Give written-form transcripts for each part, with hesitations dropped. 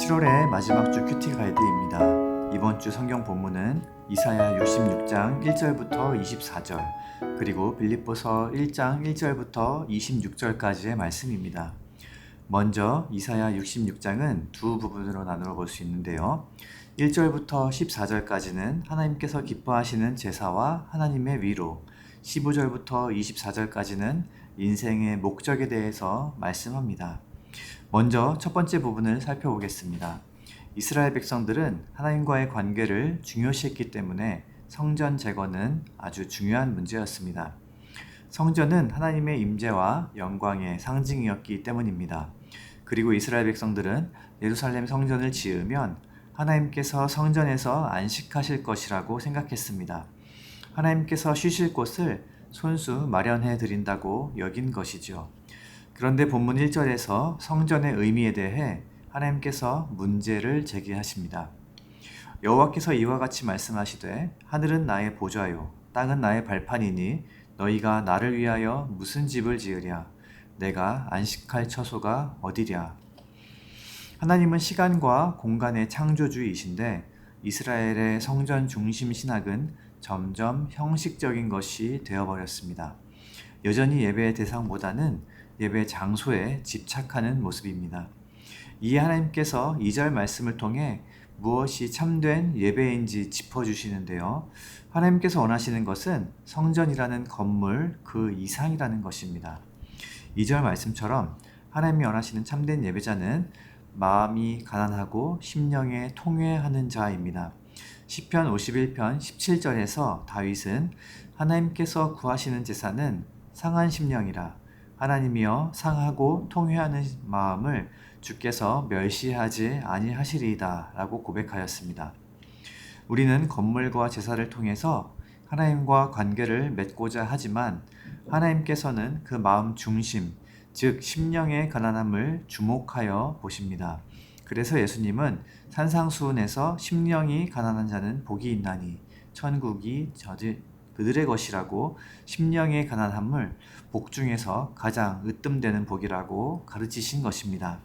7월의 마지막 주 큐티 가이드입니다. 이번 주 성경 본문은 이사야 66장 1절부터 24절, 그리고 빌립보서 1장 1절부터 26절까지의 말씀입니다. 먼저 이사야 66장은 두 부분으로 나누어 볼 수 있는데요. 1절부터 14절까지는 하나님께서 기뻐하시는 제사와 하나님의 위로, 15절부터 24절까지는 인생의 목적에 대해서 말씀합니다. 먼저 첫 번째 부분을 살펴보겠습니다. 이스라엘 백성들은 하나님과의 관계를 중요시했기 때문에 성전 제거는 아주 중요한 문제였습니다. 성전은 하나님의 임재와 영광의 상징이었기 때문입니다. 그리고 이스라엘 백성들은 예루살렘 성전을 지으면 하나님께서 성전에서 안식하실 것이라고 생각했습니다. 하나님께서 쉬실 곳을 손수 마련해 드린다고 여긴 것이죠. 그런데 본문 1절에서 성전의 의미에 대해 하나님께서 문제를 제기하십니다. 여호와께서 이와 같이 말씀하시되 하늘은 나의 보좌요 땅은 나의 발판이니 너희가 나를 위하여 무슨 집을 지으랴 내가 안식할 처소가 어디랴. 하나님은 시간과 공간의 창조주이신데 이스라엘의 성전 중심 신학은 점점 형식적인 것이 되어버렸습니다. 여전히 예배의 대상보다는 예배 장소에 집착하는 모습입니다. 이에 하나님께서 2절 말씀을 통해 무엇이 참된 예배인지 짚어주시는데요. 하나님께서 원하시는 것은 성전이라는 건물 그 이상이라는 것입니다. 2절 말씀처럼 하나님이 원하시는 참된 예배자는 마음이 가난하고 심령에 통회하는 자입니다. 시편 51편 17절에서 다윗은 하나님께서 구하시는 제사는 상한 심령이라 하나님이여 상하고 통회하는 마음을 주께서 멸시하지 아니하시리이다 라고 고백하였습니다. 우리는 건물과 제사를 통해서 하나님과 관계를 맺고자 하지만 하나님께서는 그 마음 중심, 즉 심령의 가난함을 주목하여 보십니다. 그래서 예수님은 산상수훈에서 심령이 가난한 자는 복이 있나니 천국이 그들의 것이라고 심령의 가난함을 복 중에서 가장 으뜸되는 복이라고 가르치신 것입니다.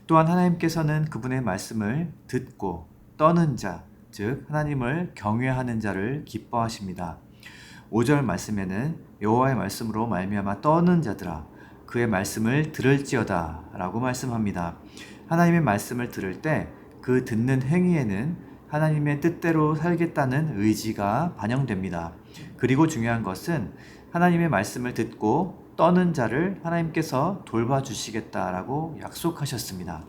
또한 하나님께서는 그분의 말씀을 듣고 떠는 자, 즉 하나님을 경외하는 자를 기뻐하십니다. 5절 말씀에는 여호와의 말씀으로 말미암아 떠는 자들아 그의 말씀을 들을지어다 라고 말씀합니다. 하나님의 말씀을 들을 때 그 듣는 행위에는 하나님의 뜻대로 살겠다는 의지가 반영됩니다. 그리고 중요한 것은 하나님의 말씀을 듣고 떠는 자를 하나님께서 돌봐주시겠다라고 약속하셨습니다.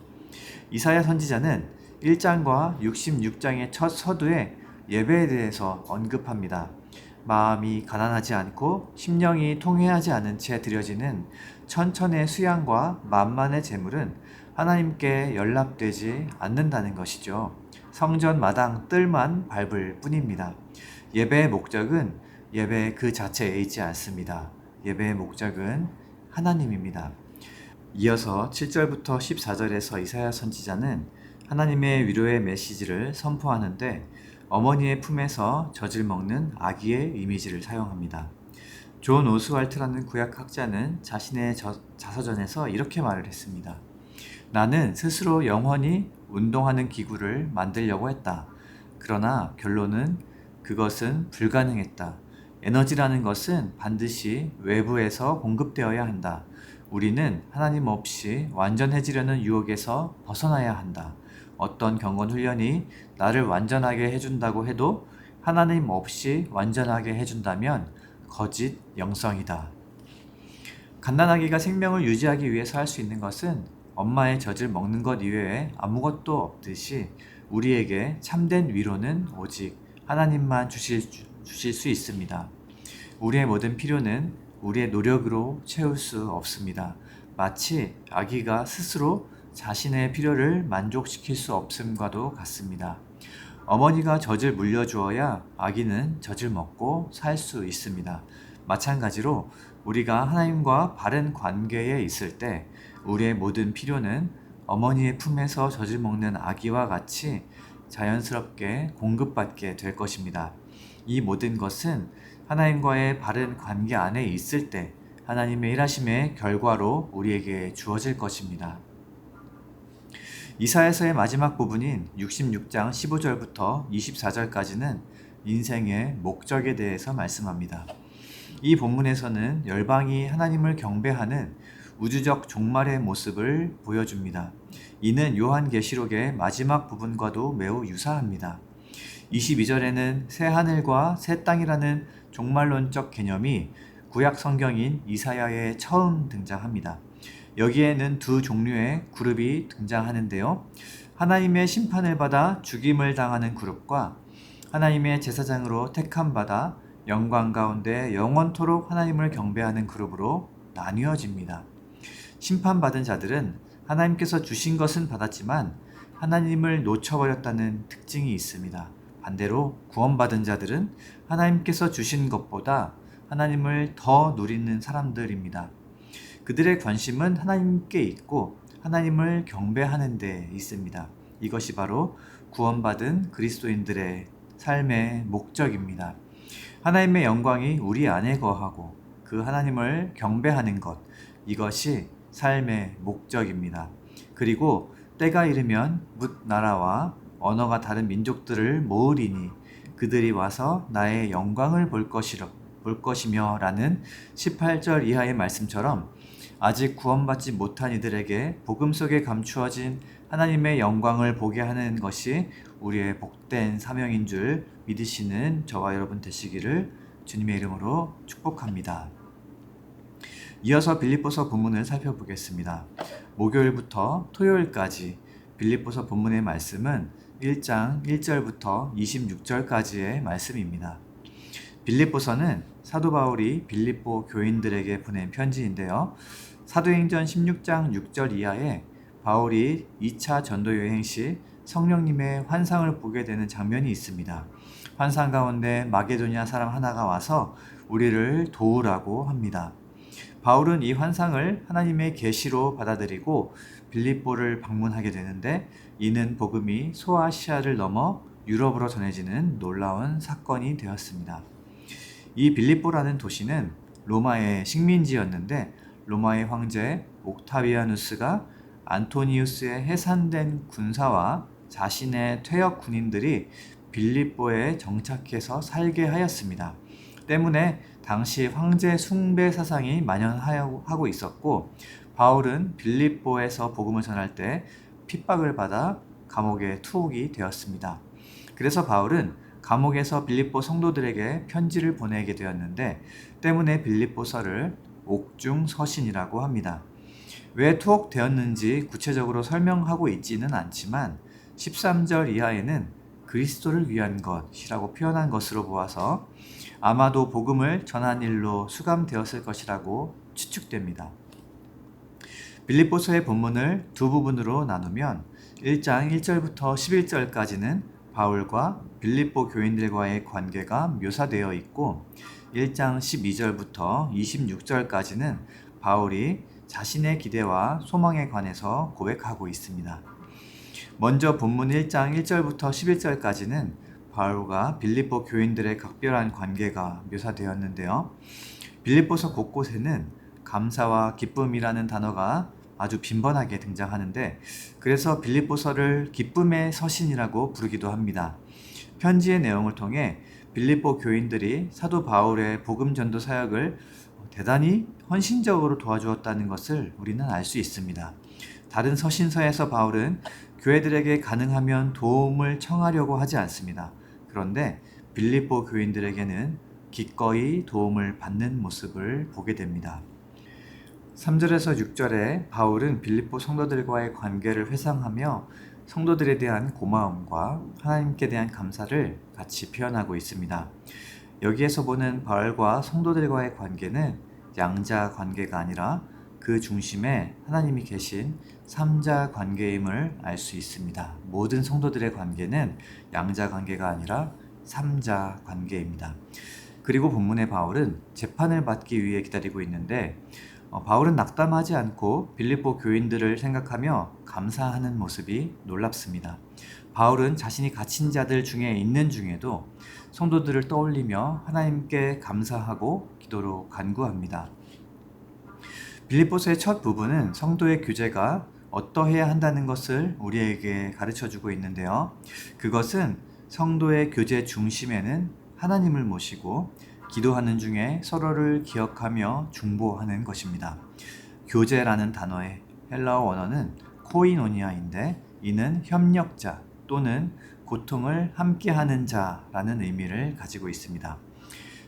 이사야 선지자는 1장과 66장의 첫 서두에 예배에 대해서 언급합니다. 마음이 가난하지 않고 심령이 통회하지 않은 채 드려지는 천천의 수양과 만만의 제물은 하나님께 연락되지 않는다는 것이죠. 성전 마당 뜰만 밟을 뿐입니다. 예배의 목적은 예배 그 자체에 있지 않습니다. 예배의 목적은 하나님입니다. 이어서 7절부터 14절에서 이사야 선지자는 하나님의 위로의 메시지를 선포하는데 어머니의 품에서 젖을 먹는 아기의 이미지를 사용합니다. 존 오스왈트라는 구약학자는 자신의 자서전에서 이렇게 말을 했습니다. 나는 스스로 영원히 운동하는 기구를 만들려고 했다. 그러나 결론은 그것은 불가능했다. 에너지라는 것은 반드시 외부에서 공급되어야 한다. 우리는 하나님 없이 완전해지려는 유혹에서 벗어나야 한다. 어떤 경건 훈련이 나를 완전하게 해준다고 해도 하나님 없이 완전하게 해준다면 거짓 영성이다. 갓난아기가 생명을 유지하기 위해서 할 수 있는 것은 엄마의 젖을 먹는 것 이외에 아무것도 없듯이 우리에게 참된 위로는 오직 하나님만 주실 수 있습니다. 우리의 모든 필요는 우리의 노력으로 채울 수 없습니다. 마치 아기가 스스로 자신의 필요를 만족시킬 수 없음과도 같습니다. 어머니가 젖을 물려주어야 아기는 젖을 먹고 살 수 있습니다. 마찬가지로 우리가 하나님과 바른 관계에 있을 때 우리의 모든 필요는 어머니의 품에서 젖을 먹는 아기와 같이 자연스럽게 공급받게 될 것입니다. 이 모든 것은 하나님과의 바른 관계 안에 있을 때 하나님의 일하심의 결과로 우리에게 주어질 것입니다. 이사야서의 마지막 부분인 66장 15절부터 24절까지는 인생의 목적에 대해서 말씀합니다. 이 본문에서는 열방이 하나님을 경배하는 우주적 종말의 모습을 보여줍니다. 이는 요한계시록의 마지막 부분과도 매우 유사합니다. 22절에는 새 하늘과 새 땅이라는 종말론적 개념이 구약 성경인 이사야에 처음 등장합니다. 여기에는 두 종류의 그룹이 등장하는데요. 하나님의 심판을 받아 죽임을 당하는 그룹과 하나님의 제사장으로 택함받아 영광 가운데 영원토록 하나님을 경배하는 그룹으로 나뉘어집니다. 심판받은 자들은 하나님께서 주신 것은 받았지만 하나님을 놓쳐버렸다는 특징이 있습니다. 반대로 구원받은 자들은 하나님께서 주신 것보다 하나님을 더 누리는 사람들입니다. 그들의 관심은 하나님께 있고 하나님을 경배하는 데 있습니다. 이것이 바로 구원받은 그리스도인들의 삶의 목적입니다. 하나님의 영광이 우리 안에 거하고 그 하나님을 경배하는 것, 이것이 삶의 목적입니다. 그리고 때가 이르면 뭇 나라와 언어가 다른 민족들을 모으리니 그들이 와서 나의 영광을 볼 것이며 라는 18절 이하의 말씀처럼 아직 구원받지 못한 이들에게 복음 속에 감추어진 하나님의 영광을 보게 하는 것이 우리의 복된 사명인 줄 믿으시는 저와 여러분 되시기를 주님의 이름으로 축복합니다. 이어서 빌립보서 본문을 살펴보겠습니다. 목요일부터 토요일까지 빌립보서 본문의 말씀은 1장 1절부터 26절까지의 말씀입니다. 빌립보서는 사도 바울이 빌립보 교인들에게 보낸 편지인데요. 사도행전 16장 6절 이하에 바울이 2차 전도 여행 시 성령님의 환상을 보게 되는 장면이 있습니다. 환상 가운데 마게도냐 사람 하나가 와서 우리를 도우라고 합니다. 바울은 이 환상을 하나님의 계시로 받아들이고 빌립보를 방문하게 되는데 이는 복음이 소아시아를 넘어 유럽으로 전해지는 놀라운 사건이 되었습니다. 이 빌립보라는 도시는 로마의 식민지였는데 로마의 황제 옥타비아누스가 안토니우스의 해산된 군사와 자신의 퇴역 군인들이 빌립보에 정착해서 살게 하였습니다. 때문에 당시 황제 숭배 사상이 만연하고 있었고 바울은 빌립보에서 복음을 전할 때 핍박을 받아 감옥에 투옥이 되었습니다. 그래서 바울은 감옥에서 빌립보 성도들에게 편지를 보내게 되었는데 때문에 빌립보서를 옥중서신이라고 합니다. 왜 투옥되었는지 구체적으로 설명하고 있지는 않지만 13절 이하에는 그리스도를 위한 것이라고 표현한 것으로 보아서 아마도 복음을 전한 일로 수감되었을 것이라고 추측됩니다. 빌립보서의 본문을 두 부분으로 나누면 1장 1절부터 11절까지는 바울과 빌립보 교인들과의 관계가 묘사되어 있고 1장 12절부터 26절까지는 바울이 자신의 기대와 소망에 관해서 고백하고 있습니다. 먼저 본문 1장 1절부터 11절까지는 바울과 빌립보 교인들의 각별한 관계가 묘사되었는데요. 빌립보서 곳곳에는 감사와 기쁨이라는 단어가 아주 빈번하게 등장하는데 그래서 빌립보서를 기쁨의 서신이라고 부르기도 합니다. 편지의 내용을 통해 빌립보 교인들이 사도 바울의 복음 전도 사역을 대단히 헌신적으로 도와주었다는 것을 우리는 알 수 있습니다. 다른 서신서에서 바울은 교회들에게 가능하면 도움을 청하려고 하지 않습니다. 그런데 빌립보 교인들에게는 기꺼이 도움을 받는 모습을 보게 됩니다. 3절에서 6절에 바울은 빌립보 성도들과의 관계를 회상하며 성도들에 대한 고마움과 하나님께 대한 감사를 같이 표현하고 있습니다. 여기에서 보는 바울과 성도들과의 관계는 양자 관계가 아니라 그 중심에 하나님이 계신 삼자 관계임을 알 수 있습니다. 모든 성도들의 관계는 양자 관계가 아니라 삼자 관계입니다. 그리고 본문의 바울은 재판을 받기 위해 기다리고 있는데 바울은 낙담하지 않고 빌립보 교인들을 생각하며 감사하는 모습이 놀랍습니다. 바울은 자신이 갇힌 자들 중에 있는 중에도 성도들을 떠올리며 하나님께 감사하고 기도로 간구합니다. 빌립보서의 첫 부분은 성도의 교제가 어떠해야 한다는 것을 우리에게 가르쳐 주고 있는데요. 그것은 성도의 교제 중심에는 하나님을 모시고 기도하는 중에 서로를 기억하며 중보하는 것입니다. 교제라는 단어의 헬라어 원어는 코이노니아인데 이는 협력자 또는 고통을 함께하는 자라는 의미를 가지고 있습니다.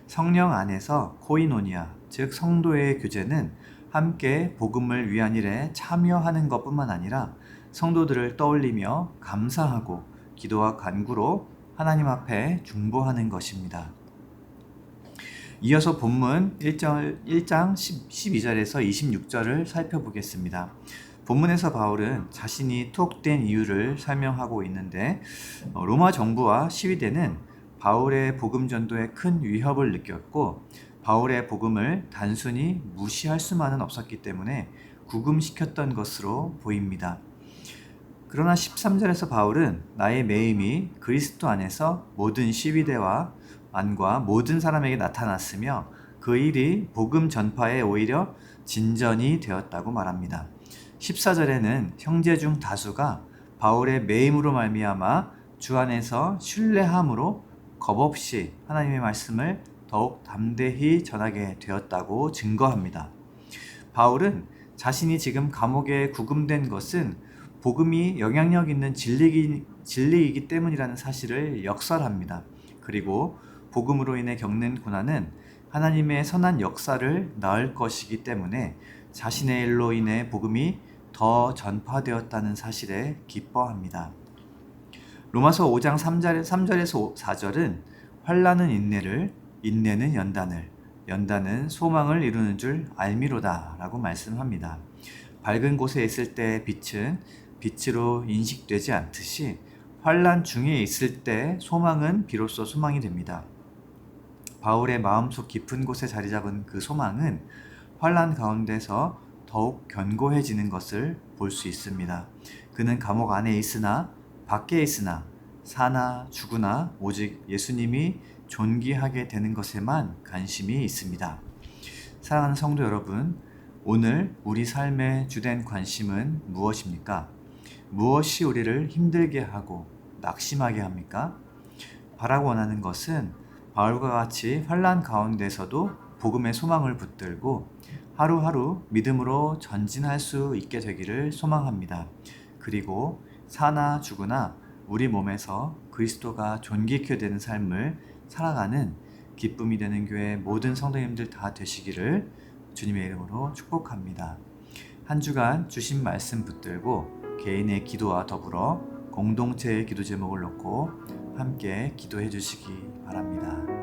성령 안에서 코이노니아, 즉 성도의 교제는 함께 복음을 위한 일에 참여하는 것뿐만 아니라 성도들을 떠올리며 감사하고 기도와 간구로 하나님 앞에 중보하는 것입니다. 이어서 본문 1장 12절에서 26절을 살펴보겠습니다. 본문에서 바울은 자신이 투옥된 이유를 설명하고 있는데 로마 정부와 시위대는 바울의 복음 전도에 큰 위협을 느꼈고 바울의 복음을 단순히 무시할 수만은 없었기 때문에 구금시켰던 것으로 보입니다. 그러나 13절에서 바울은 나의 매임이 그리스도 안에서 모든 시위대와 안과 모든 사람에게 나타났으며 그 일이 복음 전파에 오히려 진전이 되었다고 말합니다. 14절에는 형제 중 다수가 바울의 매임으로 말미암아 주 안에서 신뢰함으로 겁없이 하나님의 말씀을 더욱 담대히 전하게 되었다고 증거합니다. 바울은 자신이 지금 감옥에 구금된 것은 복음이 영향력 있는 진리이기 때문이라는 사실을 역설합니다. 그리고 복음으로 인해 겪는 고난은 하나님의 선한 역사를 낳을 것이기 때문에 자신의 일로 인해 복음이 더 전파되었다는 사실에 기뻐합니다. 로마서 5장 3절에서 4절은 환난은 인내를, 인내는 연단을, 연단은 소망을 이루는 줄 알미로다 라고 말씀합니다. 밝은 곳에 있을 때 빛은 빛으로 인식되지 않듯이 환난 중에 있을 때 소망은 비로소 소망이 됩니다. 바울의 마음속 깊은 곳에 자리 잡은 그 소망은 환난 가운데서 더욱 견고해지는 것을 볼 수 있습니다. 그는 감옥 안에 있으나 밖에 있으나 사나 죽으나 오직 예수님이 존귀하게 되는 것에만 관심이 있습니다. 사랑하는 성도 여러분, 오늘 우리 삶의 주된 관심은 무엇입니까? 무엇이 우리를 힘들게 하고 낙심하게 합니까? 바라고 원하는 것은 바울과 같이 환난 가운데서도 복음의 소망을 붙들고 하루하루 믿음으로 전진할 수 있게 되기를 소망합니다. 그리고 사나 죽으나 우리 몸에서 그리스도가 존귀케 되는 삶을 살아가는 기쁨이 되는 교회 모든 성도님들 다 되시기를 주님의 이름으로 축복합니다. 한 주간 주신 말씀 붙들고 개인의 기도와 더불어 공동체의 기도 제목을 놓고 함께 기도해 주시기 바랍니다.